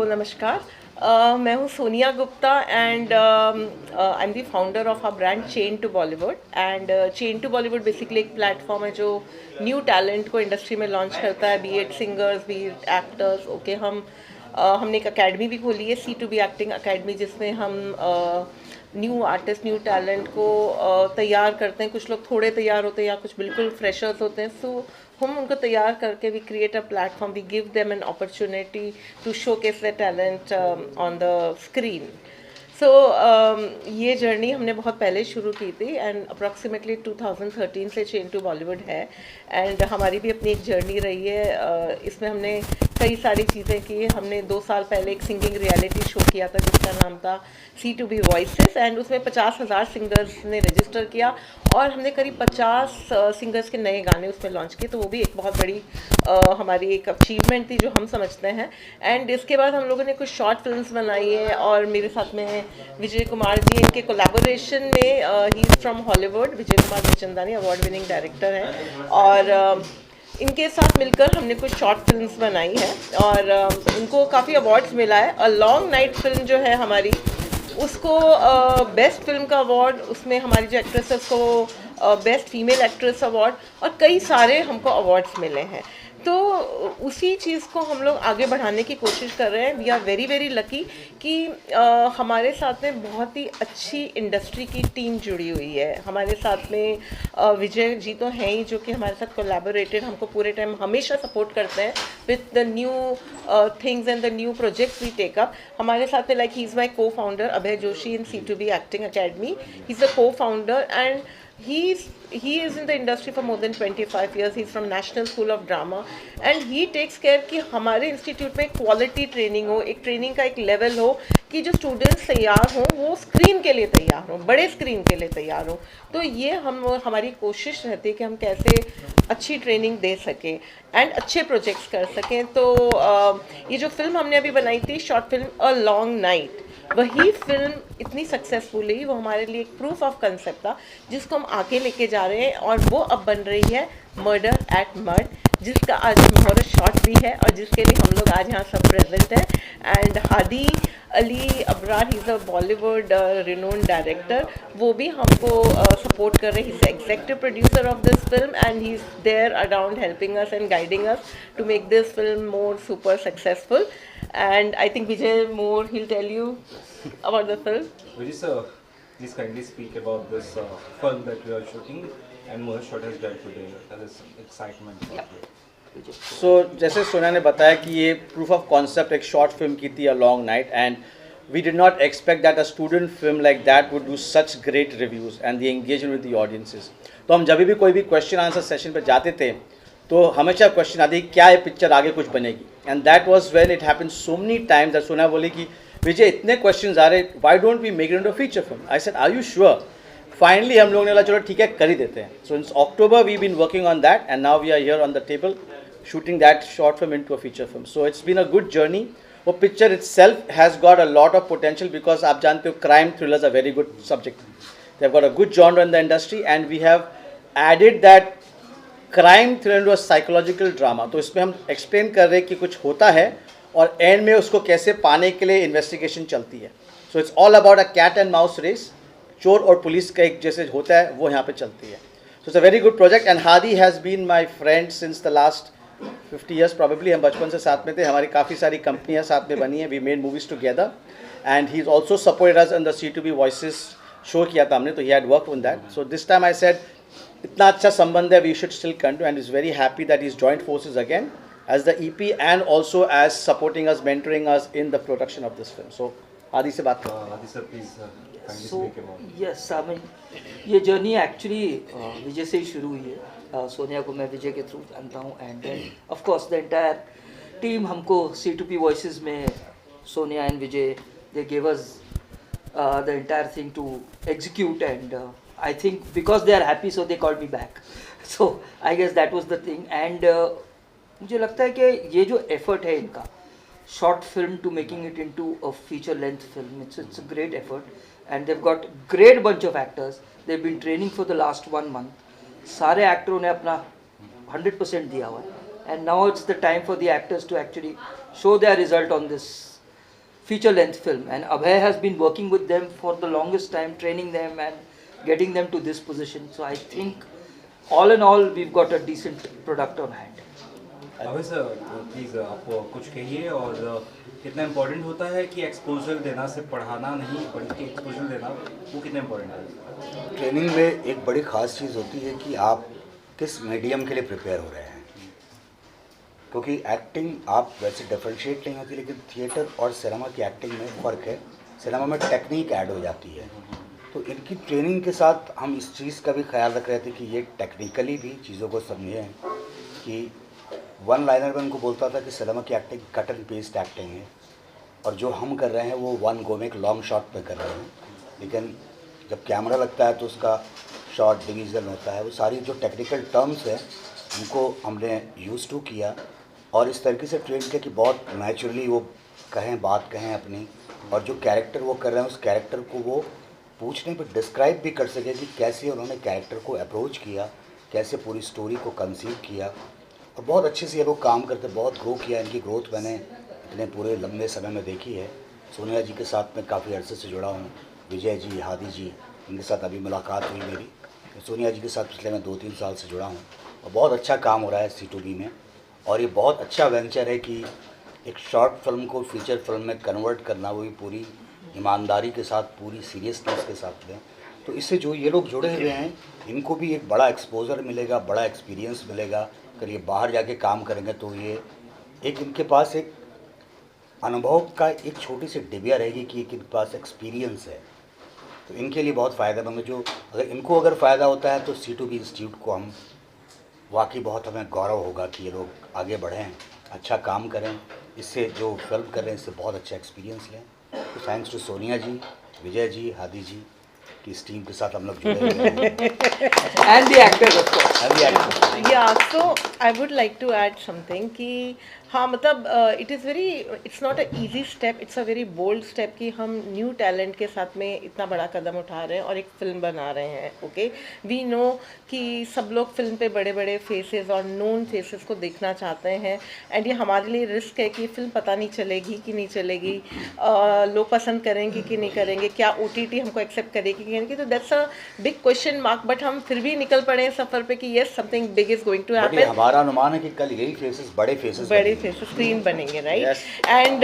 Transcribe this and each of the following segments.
नमस्कार। मैं हूँ Sonia Gupta and I am the founder of a brand chain to Bollywood. And chain to Bollywood basically एक platform है जो न्यू टैलेंट को इंडस्ट्री में लॉन्च करता है, be it singers, be it actors. Okay, हमने एक अकेडमी भी खोली है, C2B एक्टिंग अकेडमी, जिसमें हम न्यू आर्टिस्ट, न्यू टैलेंट को तैयार करते हैं। कुछ लोग थोड़े तैयार होते हैं या कुछ बिल्कुल फ्रेशर्स होते हैं, सो हम उनको तैयार करके we create a platform, we give them an opportunity to showcase their talent on the screen. So ये जर्नी हमने बहुत पहले शुरू की थी एंड अप्रॉक्सीमेटली 2013 से चेन टू बॉलीवुड है। एंड हमारी भी अपनी एक जर्नी रही है। इसमें हमने कई सारी चीज़ें की। हमने 2 साल पहले एक सिंगिंग रियलिटी शो किया था जिसका नाम था C2B वॉइसेस, एंड उसमें 50,000 सिंगर्स ने रजिस्टर किया और हमने करीब 50 सिंगर्स के नए गाने उसमें लॉन्च किए। तो वो भी एक बहुत बड़ी हमारी एक अचीवमेंट थी जो हम समझते हैं। एंड इसके बाद हम लोगों ने कुछ शॉर्ट फिल्म्स बनाई है और मेरे साथ में विजय कुमार जी, इनके कोलैबोरेशन में, he is from Hollywood, Vijay Kumar Bichandani award winning director हैं, और इनके साथ मिलकर हमने कुछ शॉर्ट फिल्म्स बनाई है और इनको काफ़ी अवार्ड्स मिला है। अ लॉन्ग नाइट फिल्म जो है हमारी, उसको बेस्ट फिल्म का अवार्ड, उसमें हमारी जो एक्ट्रेस है उसको बेस्ट फीमेल एक्ट्रेस अवार्ड, और कई सारे हमको अवार्ड्स मिले हैं। तो उसी चीज़ को हम लोग आगे बढ़ाने की कोशिश कर रहे हैं। We are very very lucky कि हमारे साथ में बहुत ही अच्छी इंडस्ट्री की टीम जुड़ी हुई है। हमारे साथ में विजय जी तो हैं ही, जो कि हमारे साथ कोलैबोरेटेड हमको पूरे टाइम हमेशा सपोर्ट करते हैं with the new things and the new projects we take up. हमारे साथ में like he is my cofounder Abhay Joshi in C2B acting academy. He is the cofounder and he is in the industry for more than 25 years. He's from National School of Drama and he takes care कि हमारे institute में quality training हो, एक training का एक level हो कि जो स्टूडेंट्स तैयार हों वो स्क्रीन के लिए तैयार हों, बड़े स्क्रीन के लिए तैयार हों। तो ये हमारी कोशिश रहती है कि हम कैसे अच्छी ट्रेनिंग दे सकें एंड अच्छे प्रोजेक्ट्स कर सकें। तो ये जो फिल्म हमने अभी बनाई थी, short film a long night, वही फिल्म इतनी सक्सेसफुल हुई, वो हमारे लिए एक प्रूफ ऑफ कंसेप्ट था जिसको हम आगे लेके जा रहे हैं। और वो अब बन रही है मर्डर एट मड, जिसका आज मुहूर्त शॉट भी है और जिसके लिए हम लोग आज यहाँ सब प्रेजेंट हैं। And Hadi Ali Abrar, he is a Bollywood renowned director, वो भी हमको सपोर्ट कर रहे हैं। He is executive producer of this film and he is there around helping us and guiding us to make this film more super successful. And I think Vijay Moore, he'll tell you about the film. Vijay sir, please kindly speak about this film that we are shooting and Mohit Shot has done today. That is excitement. So जैसे सोनिया ने बताया कि ये proof of concept एक short film की थी, a long night, and we did not expect that a student film like that would do such great reviews and the engagement with the audiences. तो हम जब भी कोई भी क्वेश्चन आंसर सेशन पे जाते थे तो हमेशा क्वेश्चन आती क्या ये पिक्चर आगे कुछ बनेगी, and that was when it happened so many times that Sonia बोली कि विजय इतने क्वेश्चन आ रहे, why don't we make it into a feature film. I said are you sure. Finally हम लोगों ने बोला चलो ठीक है कर ही देते हैं। So in October we been working on that and now we are here on the table shooting that short film into a feature film. So it's been a good journey. वो picture itself has got a lot of potential because आप जानते हो crime thrillers are very good subject. They've got a good genre in the industry and we have added that crime thriller into a psychological drama. तो इसमें हम explain कर रहे हैं कि कुछ होता है और end में उसको कैसे पाने के लिए investigation चलती है. So it's all about a cat and mouse race. चोर और पुलिस का एक जैसे होता है वो यहाँ पे चलती है. So it's a very good project and Hadi has been my friend since the last 50 years probably. हम बचपन से साथ में थे, हमारी काफ़ी सारी कंपनियाँ साथ में बनी हैं, we made movies together and he is also supported us in the C2B voices show किया था हमने, तो he had worked on that. So this time I said इतना अच्छा संबंध है, we should still continue and is very happy that is joint forces again as the EP and also as supporting us, mentoring us in the production of this film. So Aadi से बात करें. Adi sir, please kindly So speak about it. yes, I mean ये journey actually विजय से ही शुरू हुई है. सोनिया को मैं विजय के थ्रू जानता हूँ and of course the entire team हमको C2B वॉइसेस में Sonia and Vijay they give us the entire thing to execute and I think because they are happy so they called me back. So I guess that was the thing and मुझे लगता है कि ये जो effort है इनका short film to making it into a feature length film, it's a great effort and they've got great bunch of actors. They've been training for the last 1 month. सारे एक्टरों ने अपना 100% दिया हुआ है and now it's the time for the actors to actually show their result on this feature length film, and Abhay has been working with them for the longest time, training them and getting them to this position. So I think all in all we've got a decent product on hand. अभी sir please आप कुछ कहिए और कितना important होता है कि exposure देना, सिर्फ पढ़ाना नहीं बल्कि एक्सपोजर देना, वो कितना इम्पोर्टेंट है? ट्रेनिंग में एक बड़ी ख़ास चीज़ होती है कि आप किस मीडियम के लिए प्रिपेयर हो रहे हैं, क्योंकि एक्टिंग आप वैसे डिफरेंशिएट नहीं होती, लेकिन थिएटर और सिनेमा की एक्टिंग में फ़र्क है। सिनेमा में टेक्निक ऐड हो जाती है, तो इनकी ट्रेनिंग के साथ हम इस चीज़ का भी ख्याल रख रहे थे कि ये टेक्निकली भी चीज़ों को समझें कि वन लाइनर में उनको बोलता था कि सिनेमा की acting cut and paste acting है, और जो हम कर रहे हैं वो वन गो में एक लॉन्ग शॉट पे कर रहे हैं, लेकिन जब कैमरा लगता है तो उसका शॉट डिवीज़न होता है। वो सारी जो टेक्निकल टर्म्स है उनको हमने यूज़ टू किया और इस तरीके से ट्रेन किया कि बहुत नेचुरली वो बात कहें अपनी, और जो कैरेक्टर वो कर रहे हैं उस कैरेक्टर को वो पूछने पर डिस्क्राइब भी कर सके कि कैसे उन्होंने कैरेक्टर को अप्रोच किया, कैसे पूरी स्टोरी को कंसीव किया, और बहुत अच्छे से ये लोग काम करते, बहुत ग्रो किया। इनकी ग्रोथ मैंने इतने पूरे लंबे समय में देखी है। सोनिया जी के साथ मैं काफ़ी अरसे से जुड़ा हूँ, विजय जी, हादी जी, इनके साथ अभी मुलाकात हुई मेरी। सोनिया जी के साथ पिछले मैं 2-3 साल से जुड़ा हूँ और बहुत अच्छा काम हो रहा है C2B में, और ये बहुत अच्छा वेंचर है कि एक शॉर्ट फिल्म को फीचर फिल्म में कन्वर्ट करना, वो भी पूरी ईमानदारी के साथ, पूरी सीरियसनेस के साथ में। तो इससे जो ये लोग जुड़े हुए हैं इनको भी एक बड़ा एक्सपोजर मिलेगा, बड़ा एक्सपीरियंस मिलेगा। अगर ये बाहर जाके काम करेंगे तो ये एक इनके पास एक अनुभव का एक छोटी सी डिबिया रहेगी कि एक इनके पास एक्सपीरियंस है, तो इनके लिए बहुत फ़ायदेमंद है। जो अगर फ़ायदा होता है तो C2B इंस्टीट्यूट को हम वाकई बहुत हमें गौरव होगा कि ये लोग आगे बढ़ें, अच्छा काम करें, इससे जो फिल्म कर रहे हैं इससे बहुत अच्छा एक्सपीरियंस लें। तो थैंक्स टू सोनिया जी, विजय जी, हादी जी की इस टीम के साथ हम लोग जुड़े हुए हैं। And the actors of course. And the actors. Yeah, so I would like to add something कि हाँ मतलब it is very, it's not a easy step, it's a very bold step कि हम न्यू टैलेंट के साथ में इतना बड़ा कदम उठा रहे हैं और एक फ़िल्म बना रहे हैं। ओके, वी नो कि सब लोग फिल्म पे बड़े बड़े फेसेस और नोन फेसेस को देखना चाहते हैं, एंड ये हमारे लिए रिस्क है कि फिल्म पता नहीं चलेगी कि नहीं चलेगी, लोग पसंद करेंगे कि नहीं करेंगे, क्या OTT हमको एक्सेप्ट करेगी कि नहीं, तो that's a big question mark. But हम फिर भी निकल पड़े हैं सफ़र पे कि yes something big is going to but ये हैपन। हमारा अनुमान है कि कल यही फेसेस बड़े फेसेस स्क्रीन बनेंगे, राइट। Yes. एंड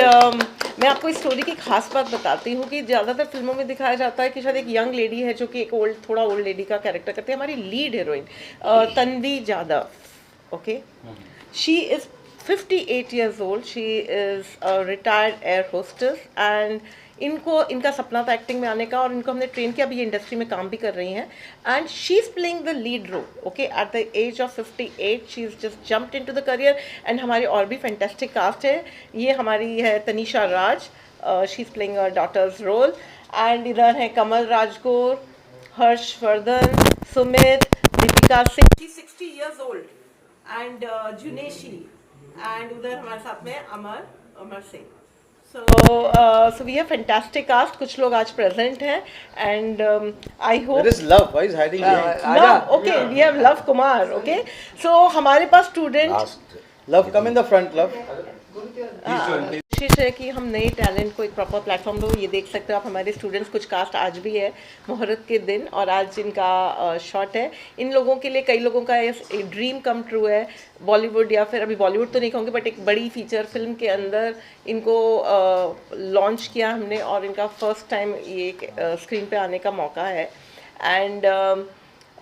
मैं आपको इस स्टोरी की खास बात बताती हूँ कि ज़्यादातर फिल्मों में दिखाया जाता है कि शायद एक यंग लेडी है जो कि एक थोड़ा ओल्ड लेडी का कैरेक्टर करती है। हमारी lead heroine Tanvi Jadhav, okay, she is 58 years old, she is a retired air hostess, and इनका सपना था एक्टिंग में आने का और इनको हमने ट्रेन किया, अभी ये इंडस्ट्री में काम भी कर रही हैं, and she is playing the lead role. Okay, at the age of 58 she is just jumped into the career. And हमारी और भी फैंटास्टिक कास्ट है। ये हमारी है Tanisha Raj, she is playing a daughter's role, and इधर है Kamal Rajgor, Harshvardhan, Sumit, Deepika Singh, she 60 years old, and Juneshi, and उधर हमारे साथ में Amar Singh. So we have fantastic cast. कुछ लोग आज present हैं, and I hope. There is Love. Why is hiding behind? Love, okay. We have Love Kumar, okay. So हमारे पास student last Love, come in the front, Love. कोशिश है कि हम नए टैलेंट को एक प्रॉपर प्लेटफॉर्म दो। ये देख सकते हो आप हमारे स्टूडेंट्स, कुछ कास्ट आज भी है मुहूर्त के दिन, और आज इनका शॉट है। इन लोगों के लिए, कई लोगों का एक ड्रीम कम ट्रू है बॉलीवुड, या फिर अभी बॉलीवुड तो नहीं कहूँगी बट एक बड़ी फीचर फिल्म के अंदर इनको लॉन्च किया हमने, और इनका फर्स्ट टाइम ये स्क्रीन पे आने का मौका है। And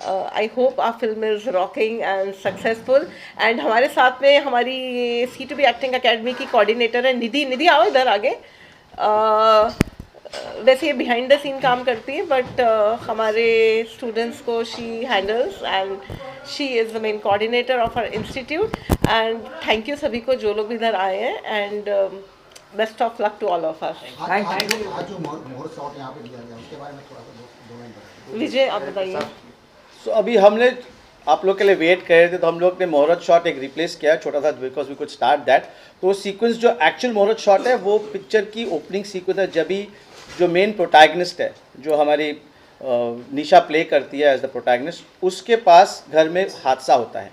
I hope our film is rocking and successful. And हमारे साथ में हमारी C2B एक्टिंग अकेडमी की कोऑर्डिनेटर है निधि आओ इधर आगे। वैसे ये बिहाइंड द सीन काम करती है, बट हमारे स्टूडेंट्स को she handles, and she is the main coordinator of our institute. And thank you सभी को जो लोग इधर आए हैं, and best of luck to all of us. Thank you. आज जो मुहूर्त शॉट यहाँ पे दिया गया उसके बारे में थोड़ा सा दो लाइन बताइए। विजय आप बताइए। So अभी हमने आप लोग के लिए वेट कर रहे थे, तो हम लोग ने मुहूर्त शॉट एक रिप्लेस किया छोटा सा, because we could start that. तो सीक्वेंस जो एक्चुअल मुहूर्त शॉट है वो पिक्चर की ओपनिंग सीक्वेंस है, जब भी जो मेन प्रोटैगनिस्ट है, जो हमारी निशा प्ले करती है एज द प्रोटैगनिस्ट, उसके पास घर में हादसा होता है।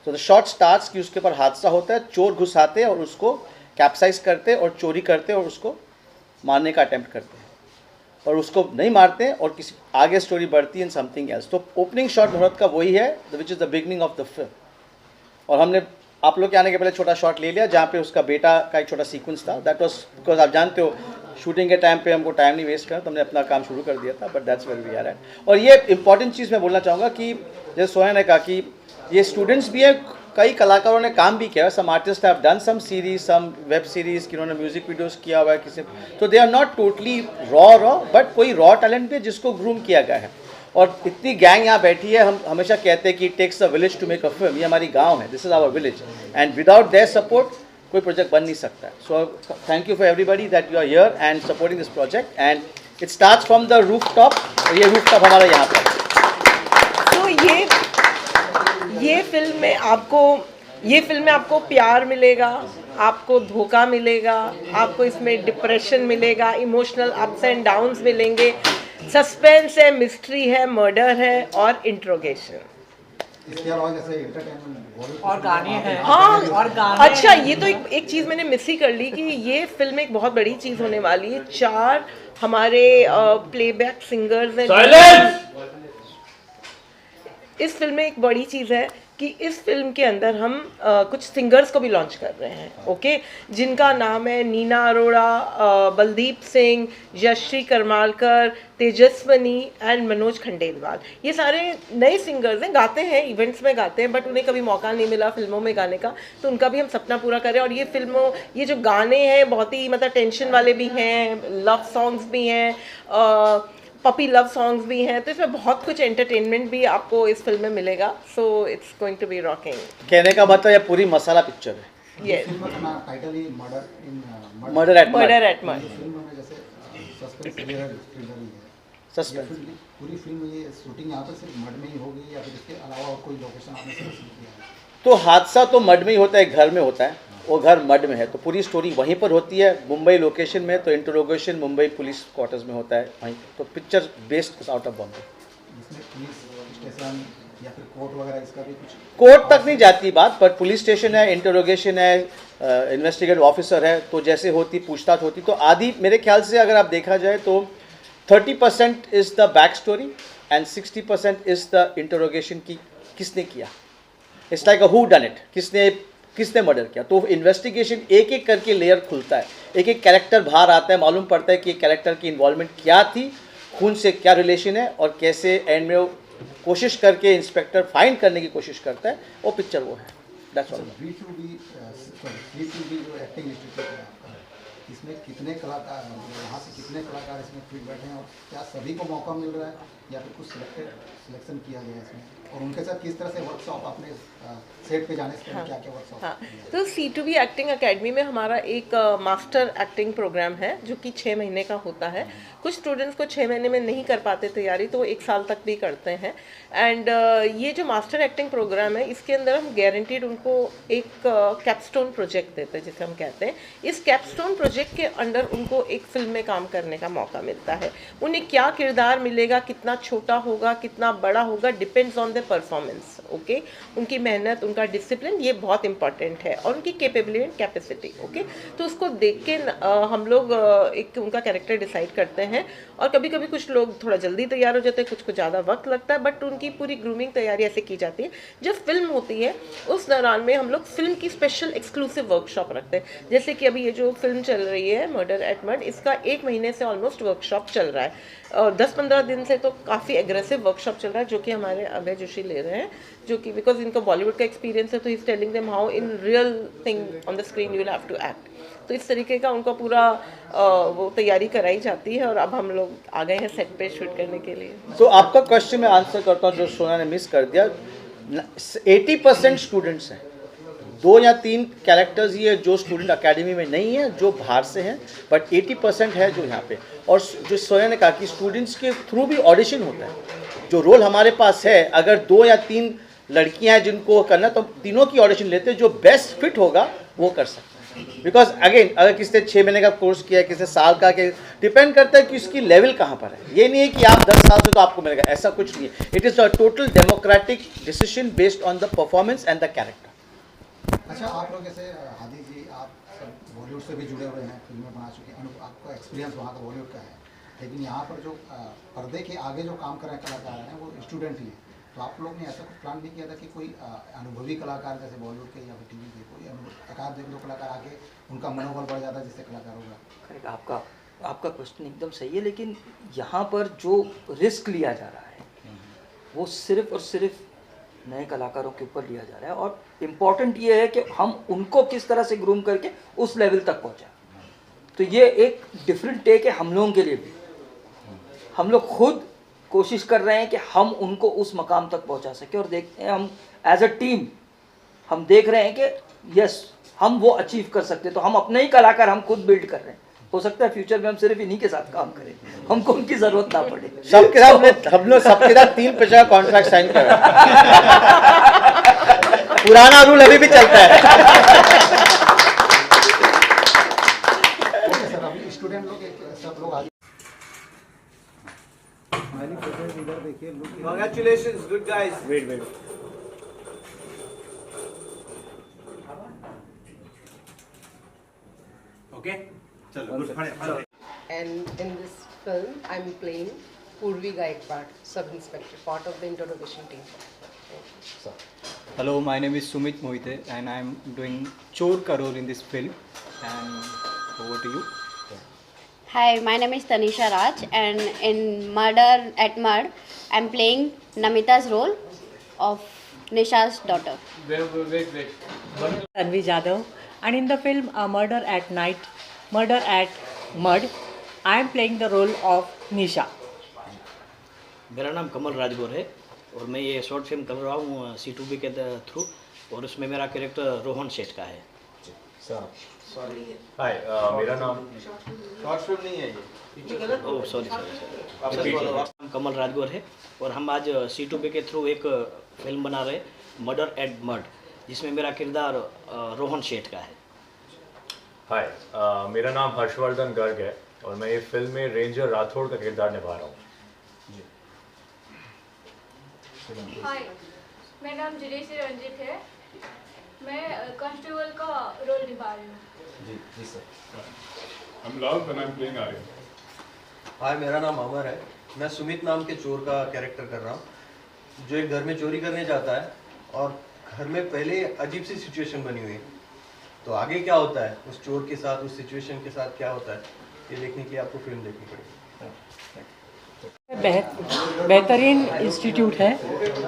तो द शॉट स्टार्ट्स कि उसके ऊपर हादसा होता है, चोर घुस आते हैं और उसको कैप्साइज करते और चोरी करते और उसको मारने का अटेम्प्ट करते हैं और उसको नहीं मारते हैं और किसी आगे स्टोरी बढ़ती है इन समथिंग एल्स। तो ओपनिंग शॉट भरत का वही है which is the beginning of the film. और हमने आप लोग के आने के पहले छोटा शॉट ले लिया जहाँ पे उसका बेटा का एक छोटा सीक्वेंस था। दैट वाज बिकॉज आप जानते हो शूटिंग के टाइम पे हमको टाइम नहीं वेस्ट करना, तो हमने अपना काम शुरू कर दिया था, but that's where we are at. और ये इंपॉर्टेंट चीज़ मैं बोलना चाहूँगा कि जैसे सोया ने कहा कि ये स्टूडेंट्स भी हैं, कई कलाकारों ने काम भी किया है, some artist have done some series, some web series, किन्होंने म्यूजिक वीडियोस किया हुआ है किसी, तो they are not totally raw but कोई रॉ टैलेंट भी है जिसको ग्रूम किया गया है। और इतनी गैंग यहाँ बैठी है, हम हमेशा कहते हैं कि it takes a village to make a film. ये हमारी गांव है, this is our village, and without their support कोई प्रोजेक्ट बन नहीं सकता है। So thank you for everybody that you are here and supporting this project, and it starts from the rooftop. ये रूफ टॉप हमारा यहाँ पर। तो ये फिल्म में आपको प्यार मिलेगा, आपको धोखा मिलेगा, आपको इसमें डिप्रेशन मिलेगा, इमोशनल अप्स एंड डाउन्स मिलेंगे, सस्पेंस है, मिस्ट्री है, मर्डर है और इंट्रोगेशन। इसके अलावा जैसे एंटरटेनमेंट और गाने हैं। हाँ, और गाने अच्छा, ये तो एक चीज़ मैंने मिस ही कर ली कि ये फिल्म एक बहुत बड़ी चीज़ होने वाली है। 4 हमारे प्लेबैक सिंगर्स हैं। इस फिल्म में एक बड़ी चीज़ है कि इस फिल्म के अंदर हम कुछ सिंगर्स को भी लॉन्च कर रहे हैं, ओके, जिनका नाम है नीना अरोड़ा, बलदीप सिंह, यश्री करमालकर, तेजस्वनी एंड मनोज खंडेलवाल। ये सारे नए सिंगर्स हैं, गाते हैं, इवेंट्स में गाते हैं, बट उन्हें कभी मौका नहीं मिला फिल्मों में गाने का, तो उनका भी हम सपना पूरा करें। और ये जो गाने हैं बहुत ही मतलब टेंशन वाले भी हैं, लव सॉन्ग्स भी हैं, पपी लव सॉन्ग्स भी हैं, तो इसमें बहुत कुछ एंटरटेनमेंट भी आपको इस फिल्म में मिलेगा। So it's going to be rocking. कहने का मतलब ये पूरी मसाला पिक्चर है। यस, फिल्म का नाम टाइटल ही murder murder at murder at murder. फिल्म में जैसे सस्पेंस थ्रिलर है, सस्पेंस। पूरी फिल्म में ये शूटिंग यहाँ पे सिर्फ मड में ही होगी या फिर इसके अलावा और कोई लोकेशन आपने सेलेक्ट किया है? तो हादसा तो मड में ही होता है, घर में होता है, वो घर मड में है, तो पूरी स्टोरी वहीं पर होती है। मुंबई लोकेशन में तो इंटरोगेशन मुंबई पुलिस क्वार्टर्स में होता है वहीं, तो picture based out of Bombay. जिसमें पुलिस स्टेशन या फिर कोर्ट वगैरह इसका भी कुछ कोर्ट तक नहीं जाती बात, पर पुलिस स्टेशन है, इंटरोगेशन है, इन्वेस्टिगेटिव ऑफिसर है, तो जैसे होती पूछताछ होती, तो आधी मेरे ख्याल से अगर आप देखा जाए तो 30% is the back story and 60% is the interrogation की किसने किया। It's like a who done it, किसने मर्डर किया। तो इन्वेस्टिगेशन एक एक करके लेयर खुलता है, एक एक कैरेक्टर बाहर आता है, मालूम पड़ता है कि कैरेक्टर की इन्वॉल्वमेंट क्या थी, खून से क्या रिलेशन है, और कैसे एंड में वो कोशिश करके इंस्पेक्टर फाइंड करने की कोशिश करता है। वो पिक्चर वो है, दैट्स ऑल। B2B जो एक्टिंग इंस्टीट्यूट है आपका, इसमें कितने कलाकार, यहाँ से कितने कलाकार इसमें फिट बैठे हैं और क्या सभी को मौका मिल रहा है या फिर कुछ सिलेक्शन किया गया है इसमें, और उनके साथ किस तरह से वर्कशॉप आपने सेट पे जाने से पहले क्या क्या वर्कशॉप? हाँ, तो C2B एक्टिंग एकेडमी में हमारा एक मास्टर एक्टिंग प्रोग्राम है जो कि 6 महीने का होता है। कुछ स्टूडेंट्स को 6 महीने में नहीं कर पाते तैयारी, तो वो 1 साल तक भी करते हैं। एंड ये जो मास्टर एक्टिंग प्रोग्राम है, इसके अंदर हम गारंटीड उनको एक कैपस्टोन प्रोजेक्ट देते हैं, जिसे हम कहते हैं। इस कैपस्टोन प्रोजेक्ट के अंडर उनको एक फिल्म में काम करने का मौका मिलता है। उन्हें क्या किरदार मिलेगा, कितना छोटा होगा, कितना बड़ा होगा, depends on the performance, okay. उनकी मेहनत, उनका डिसिप्लिन, ये बहुत इंपॉर्टेंट है, और उनकी कैपेबिलिटी एंड कैपेसिटी, ओके। तो उसको देख के हम लोग एक उनका कैरेक्टर डिसाइड करते हैं। और कभी कभी कुछ लोग थोड़ा जल्दी तैयार हो जाते हैं, कुछ को ज़्यादा वक्त लगता है, बट उनकी पूरी ग्रूमिंग तैयारी ऐसे की जाती है। जब फिल्म होती है उस दौरान में हम लोग फिल्म की स्पेशल एक्सक्लूसिव वर्कशॉप रखते हैं। जैसे कि अभी ये जो फिल्म चल रही है मर्डर एट मर्ड, इसका 1 महीने से ऑलमोस्ट वर्कशॉप चल रहा है। 10-15 दिन से तो काफ़ी एग्रेसिव वर्कशॉप चल रहा है, जो कि हमारे अभय जोशी ले रहे हैं, जो कि बिकॉज इनको बॉलीवुड का एक्सपीरियंस है, तो he is telling them how in real thing on the screen you will have to act. तो इस तरीके का उनका पूरा वो तैयारी कराई जाती है, और अब हम लोग आ गए हैं सेट पे शूट करने के लिए। तो आपका क्वेश्चन मैं आंसर करता हूँ जो सोना ने मिस कर दिया। 80% स्टूडेंट्स हैं, 2 या 3 कैरेक्टर्स ही है जो स्टूडेंट एकेडमी में नहीं है, जो बाहर से हैं, बट 80% है जो यहाँ पे। और जो सोया ने कहा कि स्टूडेंट्स के थ्रू भी ऑडिशन होता है। जो रोल हमारे पास है, अगर 2 या 3 लड़कियाँ हैं जिनको करना, तो तीनों की ऑडिशन लेते हैं, जो बेस्ट फिट होगा वो कर सकते हैं। बिकॉज अगेन, अगर किसी ने 6 महीने का कोर्स किया है, किसी साल का, के डिपेंड करता है कि उसकी लेवल कहाँ पर है। ये नहीं है कि आप 10 साल से तो आपको मिलेगा, ऐसा कुछ नहीं है। It is a total democratic decision based on the performance and the character. अच्छा, आप लोग जैसे हादी जी, आप सब बॉलीवुड से भी जुड़े हुए हैं, फिल्में बना चुके हैं, आपका एक्सपीरियंस वहाँ का बॉलीवुड का है, लेकिन यहाँ पर जो पर्दे के आगे जो काम कर रहे हैं कलाकार हैं वो स्टूडेंट ही हैं। तो आप लोग ने ऐसा कुछ प्लान नहीं किया था कि कोई अनुभवी कलाकार जैसे बॉलीवुड के या फिर टीवी के कोई एकाध एक दो कलाकार आके उनका मनोबल बढ़ जाता है जिससे कलाकार होगा? करेक्ट, आपका क्वेश्चन एकदम सही है, लेकिन यहाँ पर जो रिस्क लिया जा रहा है वो सिर्फ और सिर्फ नए कलाकारों के ऊपर लिया जा रहा है, और इम्पॉर्टेंट ये है कि हम उनको किस तरह से ग्रूम करके उस लेवल तक पहुँचाएं। तो ये एक डिफरेंट टेक है हम लोगों के लिए भी। हम लोग खुद कोशिश कर रहे हैं कि हम उनको उस मकाम तक पहुंचा सकें, और देखते हैं हम एज अ टीम हम देख रहे हैं कि यस हम वो अचीव कर सकते हैं। तो हम अपने ही कलाकार हम खुद बिल्ड कर रहे हैं। हो सकता है फ्यूचर में हम सिर्फ इन्हीं के साथ काम करें, हमको उनकी जरूरत ना पड़े। सबके साथ हम लोग सबके साथ 3 पैसे का कॉन्ट्रैक्ट साइन कर रहे हैं। पुराना रूल अभी भी चलता है। सर, अभी स्टूडेंट लोग सब लोग आगे इधर देखिए, Congratulations, good guys. Wait. Okay चलो गुड खड़े And in this film, I'm playing Purvi Gaikwad, sub-inspector, part of the interrogation team. Hello, my name is Sumit Mohite and I am doing Chor Karor in this film. And over to you. Hi, my name is Tanisha Raj, and in Murder at Mud, I'm playing Namita's role of Nisha's daughter. Tanvi Jadhav, and in the film Murder at Mud, I am playing the role of Nisha. मेरा नाम कमल राजगौर है और मैं ये short film कर रहा हूँ C2B के थ्रू, और उसमें मेरा कैरेक्टर रोहन सेठ का है। हाय, मेरा नाम शॉर्ट फिल्म नहीं है ये। ओह सॉरी नाम कमल राजगौर है और हम आज C2B के थ्रू एक फिल्म बना रहे मर्डर एट मड, जिसमें मेरा किरदार रोहन सेठ का है। हाय, मेरा नाम हर्षवर्धन गर्ग है और मैं ये फिल्म में रेंजर राठौड़ का किरदार निभा रहा हूँ। हाय, मेरा नाम जिनेश्री रंजित है, मैं कांस्टेबल का रोल निभा रही हूँ। जी sir. I'm Love and I'm playing Arya. Hi, मेरा नाम अमर है, मैं सुमित नाम के चोर का कैरेक्टर कर रहा हूँ, जो एक घर में चोरी करने जाता है और घर में पहले अजीब सी सिचुएशन बनी हुई है। तो आगे क्या होता है उस चोर के साथ, उस सिचुएशन के साथ क्या होता है, ये देखने के लिए आपको फिल्म देखनी पड़ेगी। बेहतरीन इंस्टीट्यूट है।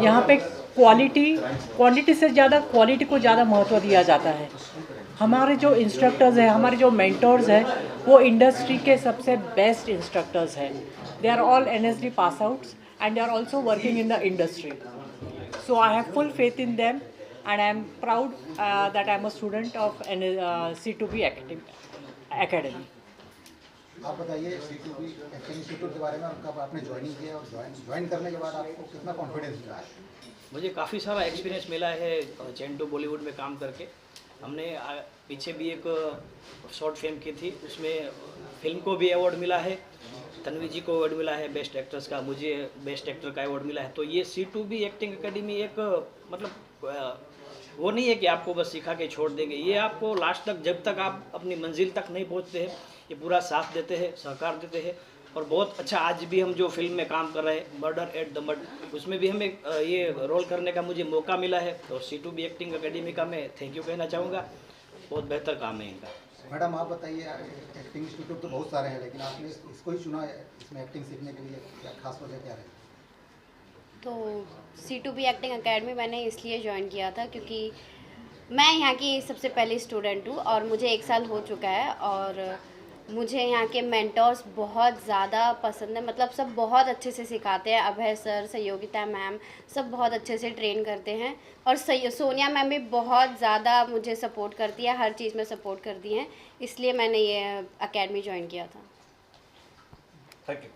यहाँ पे क्वांटिटी से ज़्यादा क्वालिटी को ज़्यादा महत्व दिया जाता है। हमारे जो इंस्ट्रक्टर्स हैं, हमारे जो मेंटर्स हैं, वो इंडस्ट्री के सबसे बेस्ट इंस्ट्रक्टर्स हैं। They are all NSD pass outs and they are also working in the industry. So I have full faith in them and I am proud that I am a student of C2B academy. आप बताइए C2B acting institute के बारे में, कब आपने joining किया और join करने के बाद आपको कितना कॉन्फिडेंस मिला है? मुझे काफ़ी सारा एक्सपीरियंस मिला है चेंटू बॉलीवुड में काम करके। हमने पीछे भी एक शॉर्ट फिल्म की थी, उसमें फिल्म को भी अवार्ड मिला है, तन्वी जी को अवार्ड मिला है बेस्ट एक्ट्रेस का, मुझे बेस्ट एक्टर का अवार्ड मिला है। तो ये C2B एक्टिंग एकेडमी एक मतलब वो नहीं है कि आपको बस सिखा के छोड़ देंगे, ये आपको लास्ट तक, जब तक आप अपनी मंजिल तक नहीं पहुंचते हैं, ये पूरा साथ देते हैं, सहकार देते हैं। और बहुत अच्छा, आज भी हम जो फिल्म में काम कर रहे हैं मर्डर एट द मड, उसमें भी हमें ये रोल करने का मुझे मौका मिला है। और C2B एक्टिंग एकेडमी का मैं थैंक यू कहना चाहूँगा, बहुत बेहतर काम है इनका। मैडम आप बताइए, एक्टिंग इंस्टीट्यूट तो बहुत सारे हैं, लेकिन आपने इसको ही चुना है इसमें एक्टिंग सीखने के लिए, क्या खास वजह क्या है? तो C2B एक्टिंग एकेडमी मैंने इसलिए ज्वाइन किया था क्योंकि मैं यहाँ की सबसे पहली स्टूडेंट हूँ और मुझे 1 साल हो चुका है, और मुझे यहाँ के मेंटर्स बहुत ज़्यादा पसंद है। मतलब सब बहुत अच्छे से सिखाते हैं, अभय सर, सहयोगिता मैम, सब बहुत अच्छे से ट्रेन करते हैं, और सोनिया मैम भी बहुत ज़्यादा मुझे सपोर्ट करती है, हर चीज़ में सपोर्ट करती हैं, इसलिए मैंने ये एकेडमी ज्वाइन किया था। Thank you.